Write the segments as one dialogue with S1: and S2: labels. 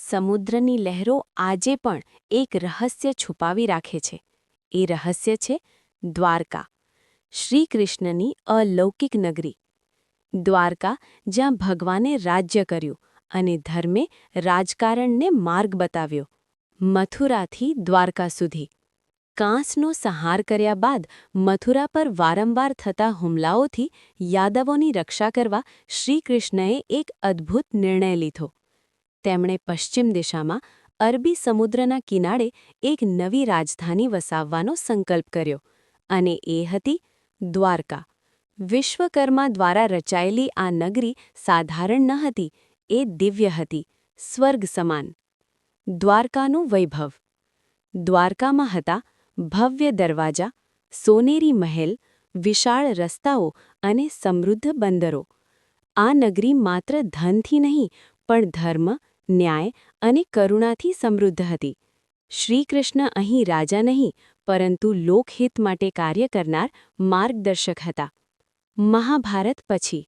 S1: સમુદ્રની લહેરો આજે પણ એક રહસ્ય છુપાવી રાખે છે. એ રહસ્ય છે દ્વારકા, શ્રીકૃષ્ણની અલૌકિક નગરી. દ્વારકા, જ્યાં ભગવાને રાજ્ય કર્યું અને ધર્મે રાજકારણને માર્ગ બતાવ્યો. મથુરાથી દ્વારકા સુધી. કાંસનો સંહાર કર્યા બાદ મથુરા પર વારંવાર થતા હુમલાઓથી યાદવોની રક્ષા કરવા શ્રીકૃષ્ણએ એક અદ્ભુત નિર્ણય લીધો. તેમણે પશ્ચિમ દિશામાં અરબી સમુદ્રના કિનારે એક નવી રાજધાની વસાવવાનો સંકલ્પ કર્યો, અને એ હતી દ્વારકા. વિશ્વકર્મા દ્વારા રચાયેલી આ નગરી સાધારણ ન હતી, એ દિવ્ય હતી, સ્વર્ગ સમાન. દ્વારકાનું વૈભવ. દ્વારકામાં હતા ભવ્ય દરવાજા, સોનેરી મહેલ, વિશાળ રસ્તાઓ અને સમૃદ્ધ બંદરો. આ નગરી માત્ર ધનથી નહીં, પણ ધર્મ, ન્યાય અને કરુણાથી સમૃદ્ધ હતી. શ્રીકૃષ્ણ અહીં રાજા નહીં, પરંતુ લોકહિત માટે કાર્ય કરનાર માર્ગદર્શક હતા. મહાભારત પછી.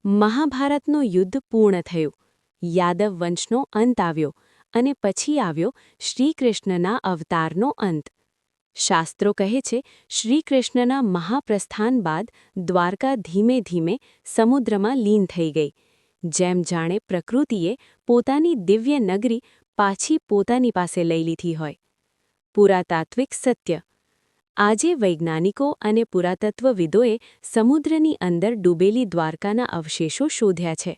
S1: મહાભારતનું યુદ્ધ પૂર્ણ થયું. યાદવ વંશનો અંત આવ્યો, અને પછી આવ્યો શ્રીકૃષ્ણના અવતારનો અંત. શાસ્ત્રો કહે છે, શ્રીકૃષ્ણના મહાપ્રસ્થાન બાદ દ્વારકા ધીમે ધીમે સમુદ્રમાં લીન થઈ ગઈ, જેમ જાણે પ્રકૃતિએ પોતાની દિવ્ય નગરી પાછી પોતાની પાસે લઈ લીધી હોય. પુરાતાત્વિક સત્ય. આજે વૈજ્ઞાનિકો અને પુરાતત્વવિદોએ સમુદ્રની અંદર ડૂબેલી દ્વારકાના અવશેષો શોધ્યા છે.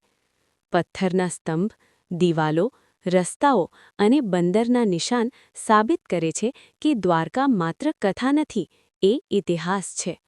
S1: પથ્થરના સ્તંભ, દિવાલો, રસ્તાઓ અને બંદરના નિશાન સાબિત કરે છે કે દ્વારકા માત્ર કથા નથી, એ ઇતિહાસ છે.